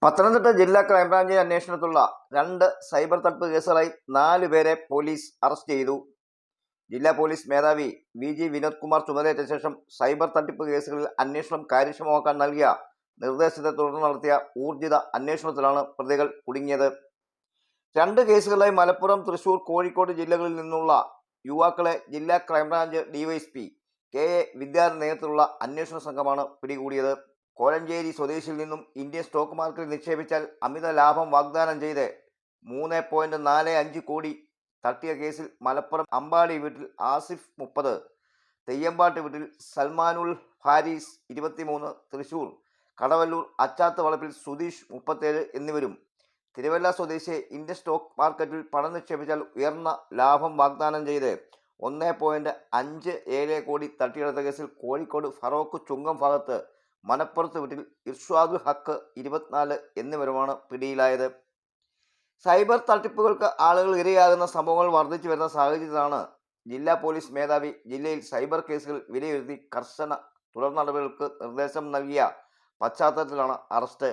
പത്തനംതിട്ട ജില്ലാ crime branch അന്വേഷണത്തിലുള്ള 2 cyber തട്ടിപ്പ് കേസുകളായി 4 പേരെ പോലീസ് അറസ്റ്റ് ചെയ്തു. ജില്ലാ പോലീസ് മേധാവി വി വിനോദ് കുമാർ ചുമതലയേറ്റ ശേഷം സൈബർ തട്ടിപ്പ് കേസുകളിൽ അന്വേഷണം കാര്യക്ഷമമാക്കാൻ നൽകിയ നിർദ്ദേശത്തെ തുടർന്ന് നടത്തിയ ഊർജിത അന്വേഷണത്തിലാണ് പ്രതികൾ കുടുങ്ങിയത്. 2 കേസുകളിലായി മലപ്പുറം, തൃശൂർ, കോഴിക്കോട് ജില്ലകളിൽ നിന്നുള്ള യുവാക്കളെ ജില്ലാ ക്രൈംബ്രാഞ്ച് ഡിവൈഎസ്പി കെ.എ. വിദ്യാറിന്റെ നേതൃത്വത്തിലുള്ള അന്വേഷണ സംഘമാണ് പിടികൂടിയത്. കോഴഞ്ചേരി സ്വദേശിയിൽ നിന്നും ഇന്ത്യൻ സ്റ്റോക്ക് മാർക്കറ്റിൽ നിക്ഷേപിച്ചാൽ അമിത ലാഭം വാഗ്ദാനം ചെയ്ത് 3.45 കോടി തട്ടിയ കേസിൽ മലപ്പുറം അമ്പാടി വീട്ടിൽ ആസിഫ് 30, തെയ്യമ്പാട്ട് വീട്ടിൽ സൽമാനുൽ ഹാരിസ് 23, തൃശൂർ കടവല്ലൂർ അച്ചാത്ത് വളപ്പിൽ സുധീഷ് 37 എന്നിവരും തിരുവല്ല സ്വദേശിയെ ഇന്ത്യൻ സ്റ്റോക്ക് മാർക്കറ്റിൽ പണം നിക്ഷേപിച്ചാൽ ഉയർന്ന ലാഭം വാഗ്ദാനം ചെയ്ത് 1.57 കോടി തട്ടിയെടുത്ത കേസിൽ കോഴിക്കോട് ഫറോക്ക് ചുങ്കം ഭാഗത്ത് മനപ്പുറത്ത് വീട്ടിൽ ഇർഷാദുൽ ഹക്ക് 24 എന്നിവരുമാണ് പിടിയിലായത്. സൈബർ തട്ടിപ്പുകൾക്ക് ആളുകൾ ഇരയാകുന്ന സംഭവങ്ങൾ വർദ്ധിച്ചു വരുന്ന സാഹചര്യത്തിലാണ് ജില്ലാ പോലീസ് മേധാവി ജില്ലയിൽ സൈബർ കേസുകൾ വിലയിരുത്തി കർശന തുടർ നടപടികൾക്ക് നിർദ്ദേശം നൽകിയ പശ്ചാത്തലത്തിലാണ് അറസ്റ്റ്.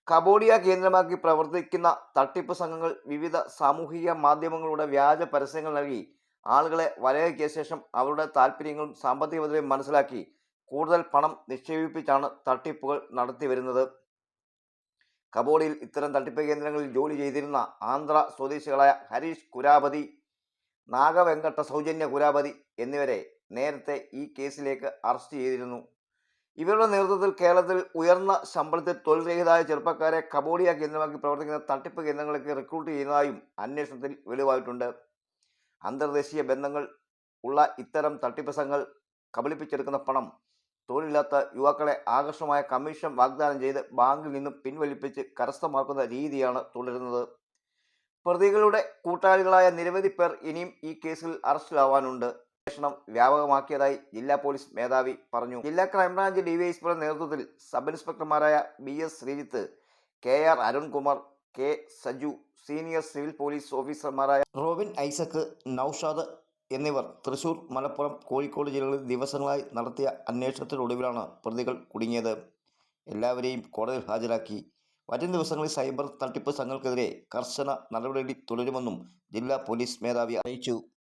കബോഡിയ കേന്ദ്രമാക്കി പ്രവർത്തിക്കുന്ന തട്ടിപ്പ് സംഘങ്ങൾ വിവിധ സാമൂഹിക മാധ്യമങ്ങളുടെ വ്യാജ പരസ്യങ്ങൾ നൽകി ആളുകളെ വലയിക്കിയ ശേഷം അവരുടെ താല്പര്യങ്ങളും സാമ്പത്തിക ഭദ്രതയും മനസ്സിലാക്കി കൂടുതൽ പണം നിക്ഷേപിപ്പിച്ചാണ് തട്ടിപ്പുകൾ നടത്തി വരുന്നത്. കബോഡിയിൽ ഇത്തരം തട്ടിപ്പ് കേന്ദ്രങ്ങളിൽ ജോലി ചെയ്തിരുന്ന ആന്ധ്ര സ്വദേശികളായ ഹരീഷ് കുരാപതി, നാഗവെങ്കട്ട സൗജന്യ കുരാപതി എന്നിവരെ നേരത്തെ ഈ കേസിലേക്ക് അറസ്റ്റ് ചെയ്തിരുന്നു. ഇവരുടെ നേതൃത്വത്തിൽ കേരളത്തിൽ ഉയർന്ന ശമ്പളത്തിൽ തൊഴിൽ രഹിതരായ ചെറുപ്പക്കാരെ കബോഡിയ കേന്ദ്രമാക്കി പ്രവർത്തിക്കുന്ന തട്ടിപ്പ് കേന്ദ്രങ്ങളിലേക്ക് റിക്രൂട്ട് ചെയ്യുന്നതായും അന്വേഷണത്തിൽ വെളിവായിട്ടുണ്ട്. അന്തർദേശീയ ബന്ധങ്ങൾ ഉള്ള ഇത്തരം തട്ടിപ്പ് സംഘങ്ങൾ കബളിപ്പിച്ചെടുക്കുന്ന പണം തൊഴിലില്ലാത്ത യുവാക്കളെ ആകർഷകമായ കമ്മീഷൻ വാഗ്ദാനം ചെയ്ത് ബാങ്കിൽ നിന്നും പിൻവലിപ്പിച്ച് കരസ്ഥമാക്കുന്ന രീതിയാണ് തുടരുന്നത്. പ്രതികളുടെ കൂട്ടാളികളായ നിരവധി പേർ ഇനിയും ഈ കേസിൽ അറസ്റ്റിലാവാനുണ്ട്. അന്വേഷണം വ്യാപകമാക്കിയതായി ജില്ലാ പോലീസ് മേധാവി പറഞ്ഞു. ജില്ലാ ക്രൈംബ്രാഞ്ച് ഡിവൈഎസ്പിയുടെ നേതൃത്വത്തിൽ സബ് ഇൻസ്പെക്ടർമാരായ BS Sreejith, KR Arunkumar, K Saju, senior civil police ഓഫീസർമാരായ റോബിൻ ഐസക്, നൌഷാദ് എന്നിവർ തൃശൂർ, മലപ്പുറം, കോഴിക്കോട് ജില്ലകളിൽ ദിവസങ്ങളായി നടത്തിയ അന്വേഷണത്തിനൊടുവിലാണ് പ്രതികൾ കുടുങ്ങിയത്. എല്ലാവരെയും കോടതിയിൽ ഹാജരാക്കി. വരും ദിവസങ്ങളിൽ സൈബർ തട്ടിപ്പ് സംഘങ്ങൾക്കെതിരെ കർശന നടപടി തുടരുമെന്നും ജില്ലാ പോലീസ് മേധാവി അറിയിച്ചു.